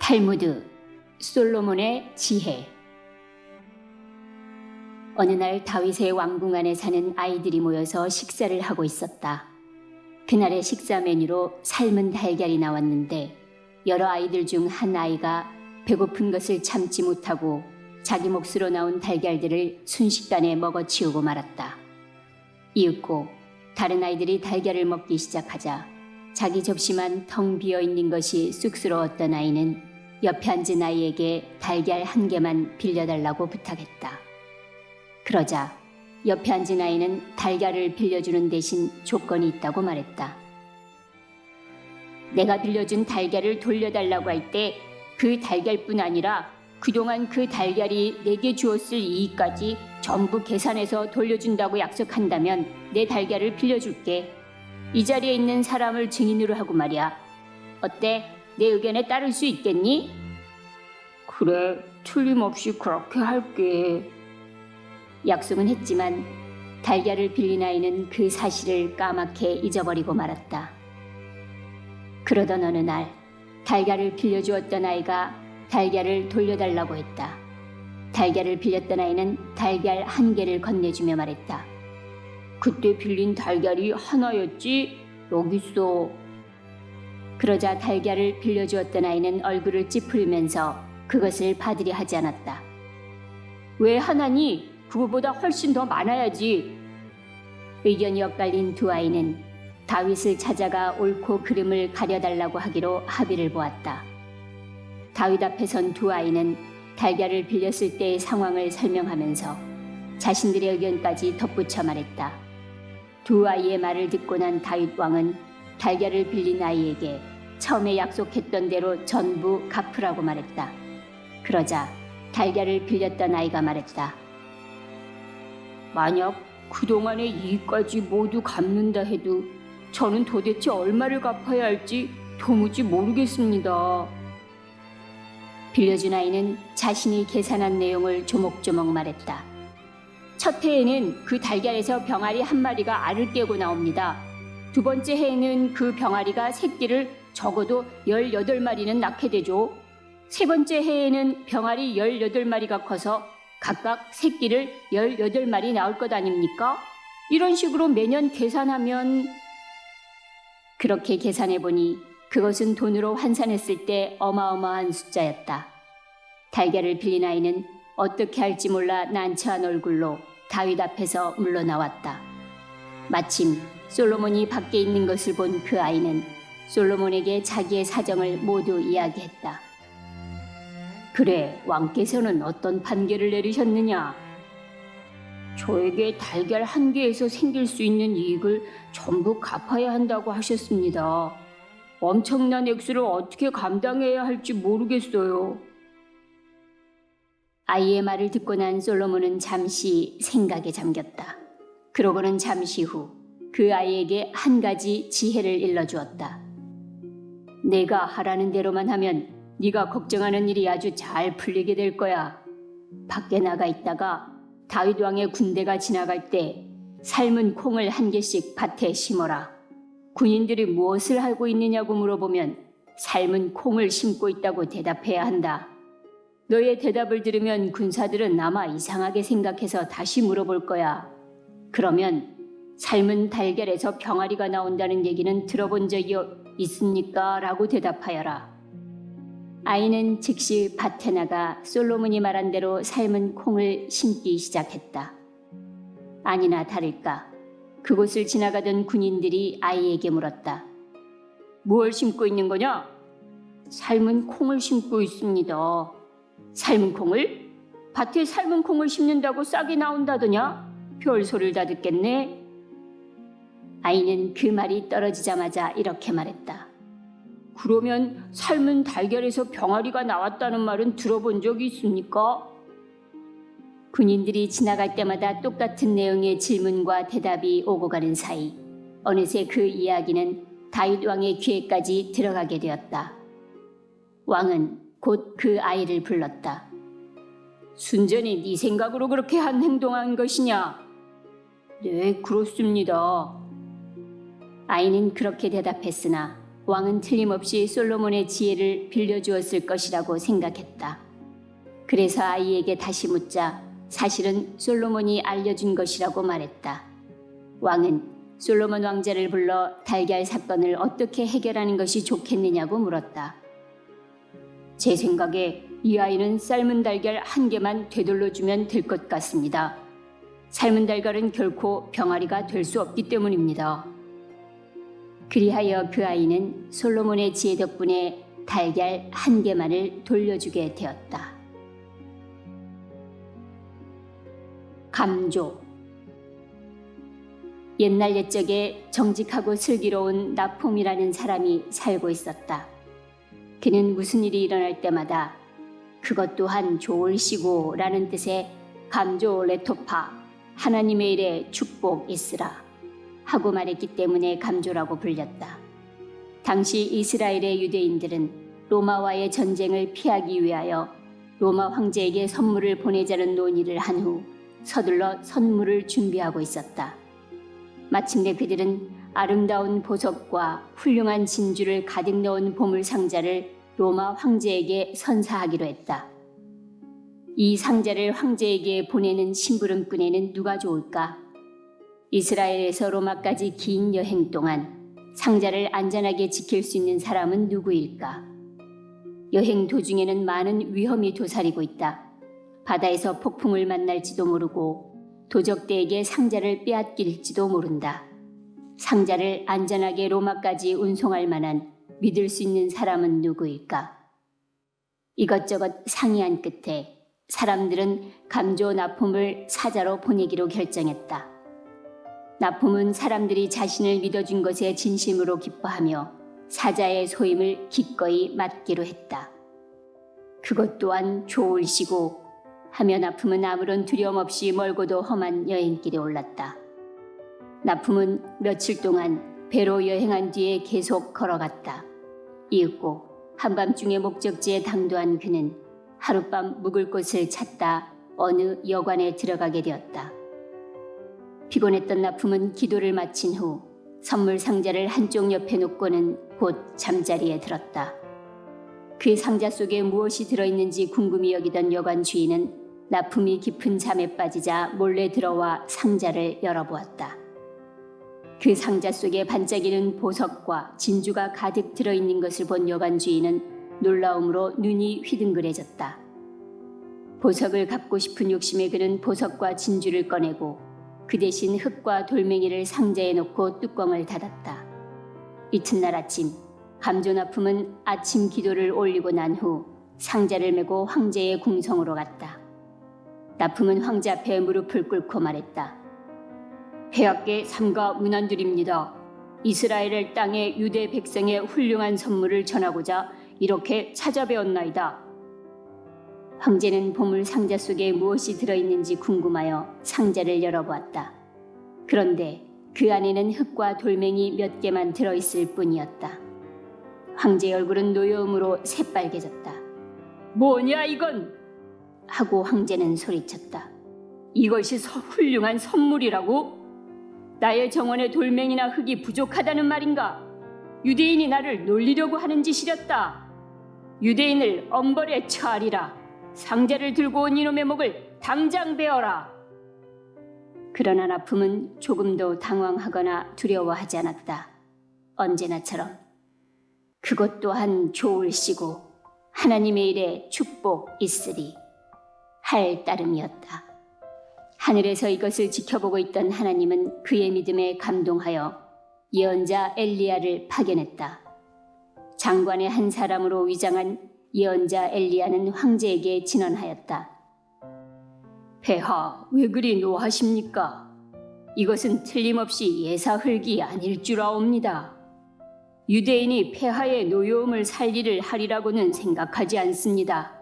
탈무드 솔로몬의 지혜. 어느 날 다윗의 왕궁 안에 사는 아이들이 모여서 식사를 하고 있었다. 그날의 식사 메뉴로 삶은 달걀이 나왔는데 여러 아이들 중 한 아이가 배고픈 것을 참지 못하고 자기 몫으로 나온 달걀들을 순식간에 먹어치우고 말았다. 이윽고 다른 아이들이 달걀을 먹기 시작하자 자기 접시만 텅 비어있는 것이 쑥스러웠던 아이는 옆에 앉은 아이에게 달걀 한 개만 빌려달라고 부탁했다. 그러자 옆에 앉은 아이는 달걀을 빌려주는 대신 조건이 있다고 말했다. 내가 빌려준 달걀을 돌려달라고 할 때 그 달걀뿐 아니라 그동안 그 달걀이 내게 주었을 이익까지 전부 계산해서 돌려준다고 약속한다면 내 달걀을 빌려줄게. 이 자리에 있는 사람을 증인으로 하고 말이야. 어때? 내 의견에 따를 수 있겠니? 그래, 틀림없이 그렇게 할게. 약속은 했지만 달걀을 빌린 아이는 그 사실을 까맣게 잊어버리고 말았다. 그러던 어느 날 달걀을 빌려주었던 아이가 달걀을 돌려달라고 했다. 달걀을 빌렸던 아이는 달걀 한 개를 건네주며 말했다. 그때 빌린 달걀이 하나였지? 여기 있어. 그러자 달걀을 빌려주었던 아이는 얼굴을 찌푸리면서 그것을 받으려 하지 않았다. 왜 하나니? 그거보다 훨씬 더 많아야지. 의견이 엇갈린 두 아이는 다윗을 찾아가 옳고 그름을 가려달라고 하기로 합의를 보았다. 다윗 앞에 선 두 아이는 달걀을 빌렸을 때의 상황을 설명하면서 자신들의 의견까지 덧붙여 말했다. 두 아이의 말을 듣고 난 다윗 왕은 달걀을 빌린 아이에게 처음에 약속했던 대로 전부 갚으라고 말했다. 그러자 달걀을 빌렸던 아이가 말했다. 만약 그동안의 이익까지 모두 갚는다 해도 저는 도대체 얼마를 갚아야 할지 도무지 모르겠습니다. 빌려준 아이는 자신이 계산한 내용을 조목조목 말했다. 첫 해에는 그 달걀에서 병아리 한 마리가 알을 깨고 나옵니다. 두 번째 해에는 그 병아리가 새끼를 적어도 18마리는 낳게 되죠. 세 번째 해에는 병아리 18마리가 커서 각각 새끼를 18마리 낳을 것 아닙니까? 이런 식으로 매년 계산하면... 그렇게 계산해보니 그것은 돈으로 환산했을 때 어마어마한 숫자였다. 달걀을 빌린 아이는 어떻게 할지 몰라 난처한 얼굴로 다윗 앞에서 물러나왔다. 마침 솔로몬이 밖에 있는 것을 본 그 아이는 솔로몬에게 자기의 사정을 모두 이야기했다. 그래, 왕께서는 어떤 판결을 내리셨느냐? 저에게 달걀 한 개에서 생길 수 있는 이익을 전부 갚아야 한다고 하셨습니다. 엄청난 액수를 어떻게 감당해야 할지 모르겠어요. 아이의 말을 듣고 난 솔로몬은 잠시 생각에 잠겼다. 그러고는 잠시 후 그 아이에게 한 가지 지혜를 일러주었다. 내가 하라는 대로만 하면 네가 걱정하는 일이 아주 잘 풀리게 될 거야. 밖에 나가 있다가 다윗 왕의 군대가 지나갈 때 삶은 콩을 한 개씩 밭에 심어라. 군인들이 무엇을 하고 있느냐고 물어보면 삶은 콩을 심고 있다고 대답해야 한다. 너의 대답을 들으면 군사들은 아마 이상하게 생각해서 다시 물어볼 거야. 그러면 삶은 달걀에서 병아리가 나온다는 얘기는 들어본 적이 있습니까? 라고 대답하여라. 아이는 즉시 밭에 나가 솔로몬이 말한 대로 삶은 콩을 심기 시작했다. 아니나 다를까 그곳을 지나가던 군인들이 아이에게 물었다. 무엇을 심고 있는 거냐? 삶은 콩을 심고 있습니다. 삶은 콩을? 밭에 삶은 콩을 심는다고 싹이 나온다더냐? 별소리를 다 듣겠네. 아이는 그 말이 떨어지자마자 이렇게 말했다. 그러면 삶은 달걀에서 병아리가 나왔다는 말은 들어본 적이 있습니까? 군인들이 지나갈 때마다 똑같은 내용의 질문과 대답이 오고 가는 사이 어느새 그 이야기는 다윗 왕의 귀에까지 들어가게 되었다. 왕은 곧 그 아이를 불렀다. 순전히 네 생각으로 그렇게 행동한 것이냐? 네, 그렇습니다. 아이는 그렇게 대답했으나 왕은 틀림없이 솔로몬의 지혜를 빌려주었을 것이라고 생각했다. 그래서 아이에게 다시 묻자 사실은 솔로몬이 알려준 것이라고 말했다. 왕은 솔로몬 왕자를 불러 달걀 사건을 어떻게 해결하는 것이 좋겠느냐고 물었다. 제 생각에 이 아이는 삶은 달걀 1개만 되돌려 주면 될 것 같습니다. 삶은 달걀은 결코 병아리가 될 수 없기 때문입니다. 그리하여 그 아이는 솔로몬의 지혜 덕분에 달걀 1개만을 돌려주게 되었다. 감조. 옛날 옛적에 정직하고 슬기로운 나폼이라는 사람이 살고 있었다. 그는 무슨 일이 일어날 때마다 그것 또한 좋을시고 라는 뜻의 감조 레토파, 하나님의 일에 축복 있으라 하고 말했기 때문에 감조라고 불렸다. 당시 이스라엘의 유대인들은 로마와의 전쟁을 피하기 위하여 로마 황제에게 선물을 보내자는 논의를 한 후 서둘러 선물을 준비하고 있었다. 마침내 그들은 아름다운 보석과 훌륭한 진주를 가득 넣은 보물 상자를 로마 황제에게 선사하기로 했다. 이 상자를 황제에게 보내는 심부름꾼에는 누가 좋을까? 이스라엘에서 로마까지 긴 여행 동안 상자를 안전하게 지킬 수 있는 사람은 누구일까? 여행 도중에는 많은 위험이 도사리고 있다. 바다에서 폭풍을 만날지도 모르고 도적대에게 상자를 빼앗길지도 모른다. 상자를 안전하게 로마까지 운송할 만한 믿을 수 있는 사람은 누구일까? 이것저것 상의한 끝에 사람들은 감조 나폼을 사자로 보내기로 결정했다. 나폼은 사람들이 자신을 믿어준 것에 진심으로 기뻐하며 사자의 소임을 기꺼이 맡기로 했다. 그것 또한 좋을시고 하며 나품은 아무런 두려움 없이 멀고도 험한 여행길에 올랐다. 나품은 며칠 동안 배로 여행한 뒤에 계속 걸어갔다. 이윽고 한밤중에 목적지에 당도한 그는 하룻밤 묵을 곳을 찾다 어느 여관에 들어가게 되었다. 피곤했던 나품은 기도를 마친 후 선물 상자를 한쪽 옆에 놓고는 곧 잠자리에 들었다. 그 상자 속에 무엇이 들어있는지 궁금히 여기던 여관 주인은 나품이 깊은 잠에 빠지자 몰래 들어와 상자를 열어보았다. 그 상자 속에 반짝이는 보석과 진주가 가득 들어있는 것을 본 여관 주인은 놀라움으로 눈이 휘둥그레졌다. 보석을 갖고 싶은 욕심에 그는 보석과 진주를 꺼내고 그 대신 흙과 돌멩이를 상자에 넣고 뚜껑을 닫았다. 이튿날 아침 감조 나품은 아침 기도를 올리고 난 후 상자를 메고 황제의 궁성으로 갔다. 나품은 황제 앞에 무릎을 꿇고 말했다. 폐하께 삼가 문안드립니다. 이스라엘 땅의 유대 백성의 훌륭한 선물을 전하고자 이렇게 찾아뵈었나이다. 황제는 보물 상자 속에 무엇이 들어있는지 궁금하여 상자를 열어보았다. 그런데 그 안에는 흙과 돌멩이 몇 개만 들어있을 뿐이었다. 황제의 얼굴은 노여움으로 새빨개졌다. 뭐냐 이건? 하고 황제는 소리쳤다. 이것이 훌륭한 선물이라고? 나의 정원에 돌멩이나 흙이 부족하다는 말인가? 유대인이 나를 놀리려고 하는 짓이렸다. 유대인을 엄벌에 처하리라. 상자를 들고 온 이놈의 목을 당장 베어라. 그러나 나품은 조금도 당황하거나 두려워하지 않았다. 언제나처럼 그것 또한 좋을시고 하나님의 일에 축복 있으리 할 따름이었다. 하늘에서 이것을 지켜보고 있던 하나님은 그의 믿음에 감동하여 예언자 엘리야를 파견했다. 장관의 한 사람으로 위장한 예언자 엘리야는 황제에게 진언하였다. 폐하, 왜 그리 노하십니까? 이것은 틀림없이 예사흙이 아닐 줄 아옵니다. 유대인이 폐하의 노여움을 살리를 하리라고는 생각하지 않습니다.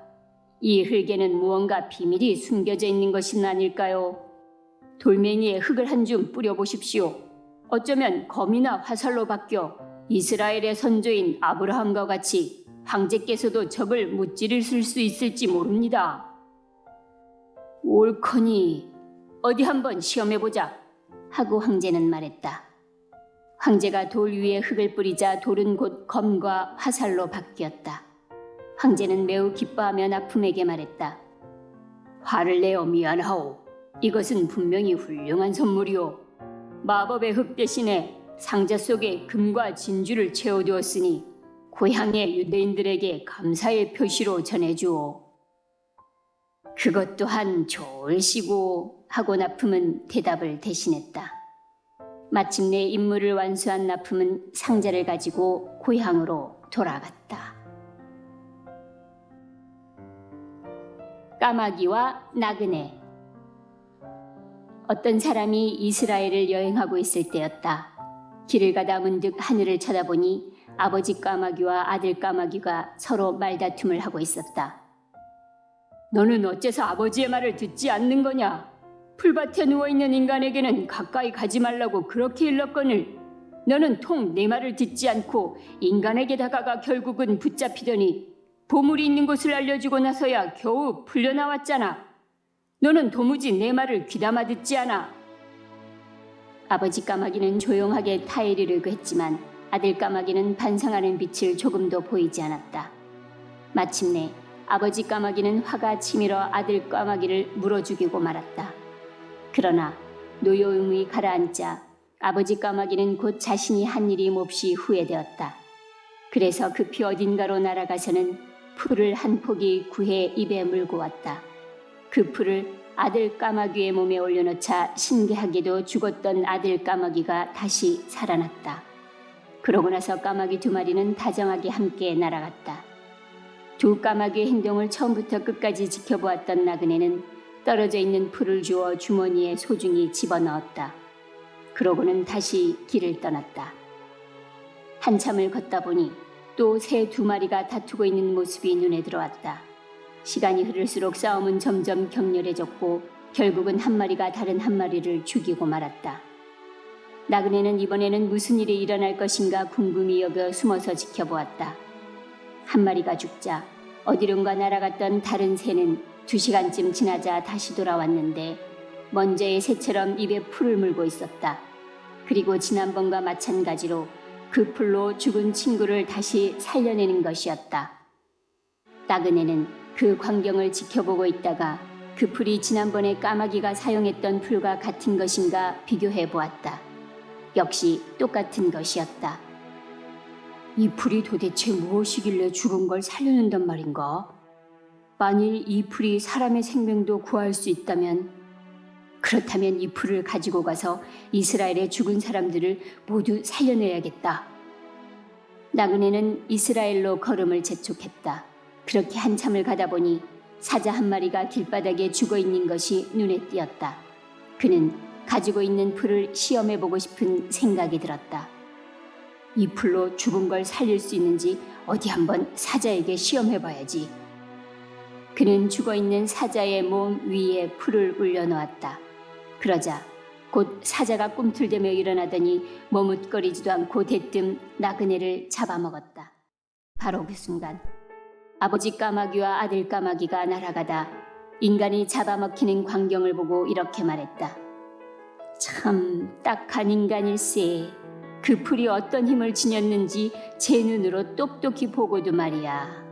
이 흙에는 무언가 비밀이 숨겨져 있는 것은 아닐까요? 돌멩이에 흙을 한 줌 뿌려보십시오. 어쩌면 검이나 화살로 바뀌어 이스라엘의 선조인 아브라함과 같이 황제께서도 적을 무찌르실 수 있을지 모릅니다. 옳거니 어디 한번 시험해보자 하고 황제는 말했다. 황제가 돌 위에 흙을 뿌리자 돌은 곧 검과 화살로 바뀌었다. 황제는 매우 기뻐하며 나품에게 말했다. 화를 내어 미안하오. 이것은 분명히 훌륭한 선물이오. 마법의 흙 대신에 상자 속에 금과 진주를 채워두었으니 고향의 유대인들에게 감사의 표시로 전해주오. 그것 또한 좋을시고 하고 나품은 대답을 대신했다. 마침내 임무를 완수한 나품은 상자를 가지고 고향으로 돌아갔다. 까마귀와 나그네. 어떤 사람이 이스라엘을 여행하고 있을 때였다. 길을 가다 문득 하늘을 쳐다보니 아버지 까마귀와 아들 까마귀가 서로 말다툼을 하고 있었다. 너는 어째서 아버지의 말을 듣지 않는 거냐? 풀밭에 누워있는 인간에게는 가까이 가지 말라고 그렇게 일렀거늘 너는 통 내 말을 듣지 않고 인간에게 다가가 결국은 붙잡히더니 보물이 있는 곳을 알려주고 나서야 겨우 풀려나왔잖아. 너는 도무지 내 말을 귀담아 듣지 않아. 아버지 까마귀는 조용하게 타이르르고 했지만 아들 까마귀는 반성하는 빛을 조금도 보이지 않았다. 마침내 아버지 까마귀는 화가 치밀어 아들 까마귀를 물어 죽이고 말았다. 그러나 노여움이 가라앉자 아버지 까마귀는 곧 자신이 한 일이 몹시 후회되었다. 그래서 급히 어딘가로 날아가서는 풀을 한 포기 구해 입에 물고 왔다. 그 풀을 아들 까마귀의 몸에 올려놓자 신기하게도 죽었던 아들 까마귀가 다시 살아났다. 그러고 나서 까마귀 두 마리는 다정하게 함께 날아갔다. 두 까마귀의 행동을 처음부터 끝까지 지켜보았던 나그네는 떨어져 있는 풀을 주워 주머니에 소중히 집어넣었다. 그러고는 다시 길을 떠났다. 한참을 걷다 보니 또 새 두 마리가 다투고 있는 모습이 눈에 들어왔다. 시간이 흐를수록 싸움은 점점 격렬해졌고 결국은 한 마리가 다른 한 마리를 죽이고 말았다. 나그네는 이번에는 무슨 일이 일어날 것인가 궁금히 여겨 숨어서 지켜보았다. 한 마리가 죽자 어디론가 날아갔던 다른 새는 2시간쯤 지나자 다시 돌아왔는데 먼저의 새처럼 입에 풀을 물고 있었다. 그리고 지난번과 마찬가지로 그 풀로 죽은 친구를 다시 살려내는 것이었다. 나그네는 그 광경을 지켜보고 있다가 그 풀이 지난번에 까마귀가 사용했던 풀과 같은 것인가 비교해 보았다. 역시 똑같은 것이었다. 이 풀이 도대체 무엇이길래 죽은 걸 살려낸단 말인가? 만일 이 풀이 사람의 생명도 구할 수 있다면, 그렇다면 이 풀을 가지고 가서 이스라엘의 죽은 사람들을 모두 살려내야겠다. 나그네는 이스라엘로 걸음을 재촉했다. 그렇게 한참을 가다 보니 사자 한 마리가 길바닥에 죽어있는 것이 눈에 띄었다. 그는 가지고 있는 풀을 시험해보고 싶은 생각이 들었다. 이 풀로 죽은 걸 살릴 수 있는지 어디 한번 사자에게 시험해봐야지. 그는 죽어있는 사자의 몸 위에 풀을 올려놓았다. 그러자 곧 사자가 꿈틀대며 일어나더니 머뭇거리지도 않고 대뜸 나그네를 잡아먹었다. 바로 그 순간 아버지 까마귀와 아들 까마귀가 날아가다 인간이 잡아먹히는 광경을 보고 이렇게 말했다. 참 딱한 인간일세. 그 풀이 어떤 힘을 지녔는지 제 눈으로 똑똑히 보고도 말이야.